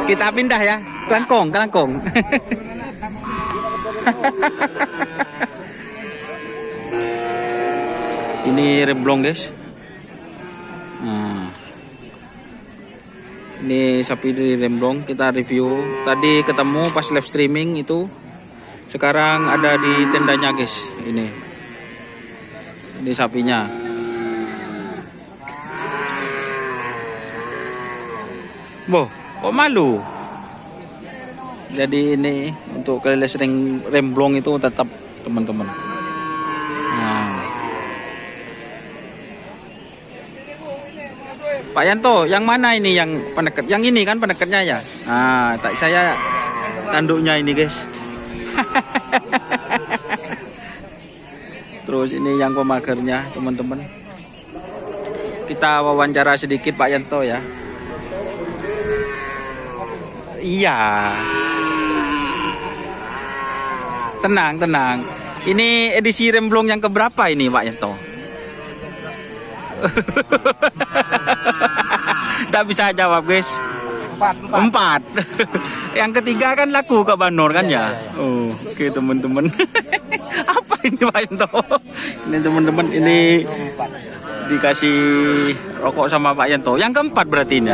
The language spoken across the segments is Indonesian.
Kita pindah ya, kelangkong, kelangkong. Ini remblong guys. Nah, ini sapi di remblong kita review. Tadi ketemu pas live streaming itu. Sekarang ada di tendanya guys. Ini sapinya. Boh, kok malu? Jadi ini untuk kalian sering remblong itu tetap teman-teman. Nah. Pak Yanto, yang mana ini yang pendekat? Yang ini kan pendekatnya ya? Nah, saya tanduknya ini guys. Terus ini yang pemagernya teman-teman. Kita wawancara sedikit Pak Yanto ya. Iya. Tenang, tenang. Ini edisi remblong yang keberapa ini Pak Yanto? Tidak bisa jawab guys. Empat. Yang ketiga kan laku ke Banor kan ya? Oh, oke teman-teman. Apa ini Pak Yanto? Ini teman-teman ini dikasih rokok sama Pak Yanto. Yang keempat berarti ini.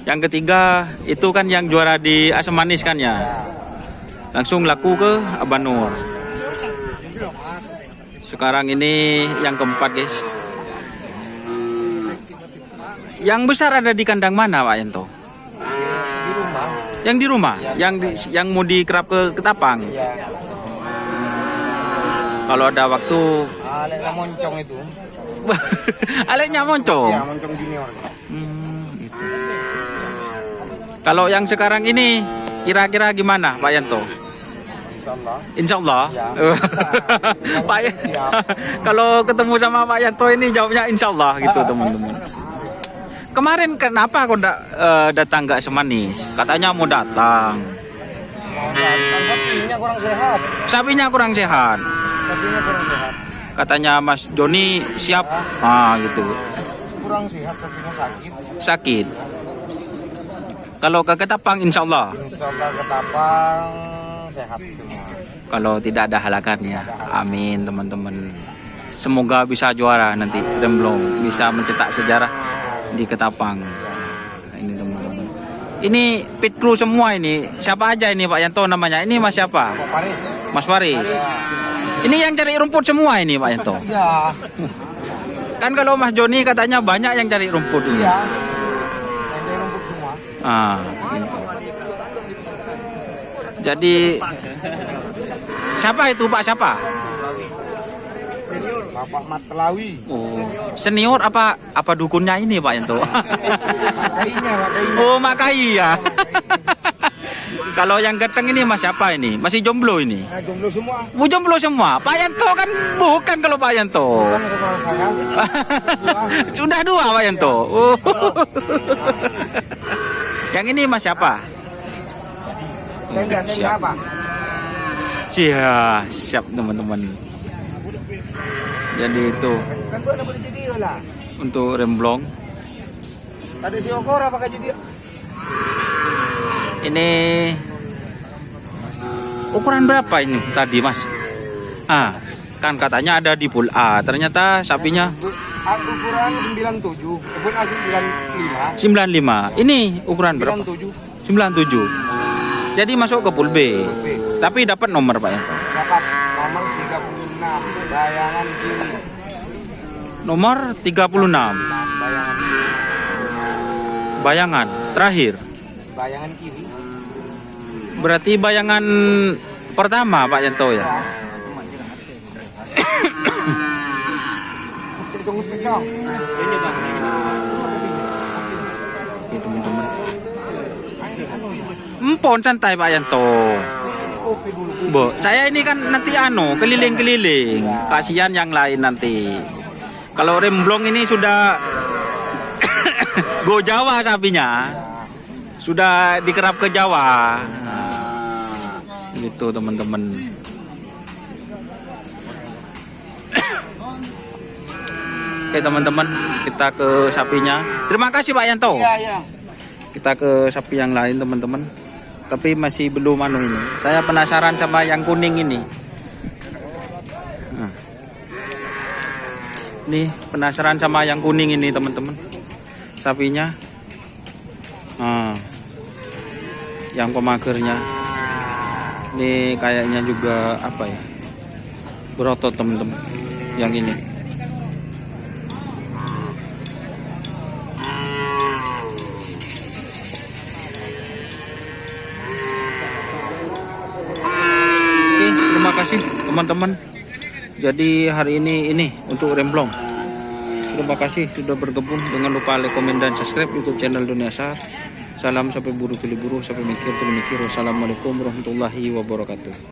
Yang ketiga itu kan yang juara di Asam Manis kan ya? Langsung laku ke Abanur. Sekarang ini yang keempat guys. Yang besar ada di kandang mana Pak Yanto? Di rumah. Yang di rumah? Yang mau dikerap ke Ketapang? Iya. Kalau ada waktu. Aleknya moncong itu. Aleknya moncong? Iya, moncong junior. Gitu. Kalau yang sekarang ini kira-kira gimana Pak Yanto? Insyaallah. Insyaallah. Ya. Pak kalau ketemu sama Pak Yanto ini jawabnya insyaallah gitu teman-teman. Kemarin kenapa kok datang nggak semanis? Katanya mau datang. Sapinya kurang sehat. Sapinya kurang sehat. Sapinya kurang sehat. Katanya Mas Joni siap. Ah gitu. Kurang sehat, sapinya sakit. Sakit. Kalau ke Ketapang insyaallah. Insyaallah Ketapang sehat semua. Kalau tidak ada halangan ya. Amin teman-teman. Semoga bisa juara nanti remblong, bisa mencetak sejarah di Ketapang. Ini teman-teman. Ini pit crew semua ini. Siapa aja ini Pak Yanto namanya? Ini Mas siapa? Pak Faris. Mas Faris. Ini yang cari rumput semua ini Pak Yanto. Iya. Kan kalau Mas Joni katanya banyak yang cari rumput ini. Iya. Yang cari rumput semua. Ah. Gitu. Jadi siapa itu Pak siapa? Bapak Matlawi. Oh, senior apa dukunnya ini Pak Yanto? Makainya. Oh, Makai ya. Kalau yang ganteng ini Mas siapa ini? Masih jomblo ini? Nah, jomblo semua. Bu jomblo semua. Pak Yanto kan bukan kalau Pak Yanto. Bukan kalau saya. Sudah dua Pak Yanto. Oh. Yang ini Mas siapa? Tenda apa? Siap teman-teman. Jadi itu Kan gua dapat di video lah. untuk remblong. Ada si Okor apa jadi dia? Ini ukuran berapa ini tadi Mas? Ah, kan katanya ada di pool A. Ternyata sapinya Ukuran 97, kebun A 95. 95. Ini ukuran berapa? 97. 97. Jadi masuk ke pool B. Tapi dapat nomor Pak Yanto. Dapat nomor 36, bayangan kiri. Nomor 36. Bayangan kiri. Bayangan terakhir. Bayangan kiri. Berarti bayangan pertama Pak Yanto ya. Tunggu tegang. Oke teman-teman. Empon santai Pak Yanto. Kopi dulu. Bu, saya ini kan nanti keliling-keliling. Kasihan yang lain nanti. Kalau remblong ini sudah go Jawa sapinya. Sudah dikerap ke Jawa. Nah, gitu teman-teman. Oke teman-teman, kita ke sapinya. Terima kasih Pak Yanto. Iya, iya. Kita ke sapi yang lain teman-teman. Tapi masih belum ini. Saya penasaran sama yang kuning ini. Nah. Nih penasaran sama yang kuning ini teman-teman. Sapinya. Nah. Yang pemagernya. Ini kayaknya juga apa ya? Berotot teman-teman. Yang ini. Terima kasih teman-teman. Jadi hari ini untuk remblong. Terima kasih sudah bergabung. Jangan lupa like, komen, dan subscribe YouTube channel Dunia Sar. Salam sampai buru tuli buru, sampai mikir tuli mikir. Wassalamualaikum warahmatullahi wabarakatuh.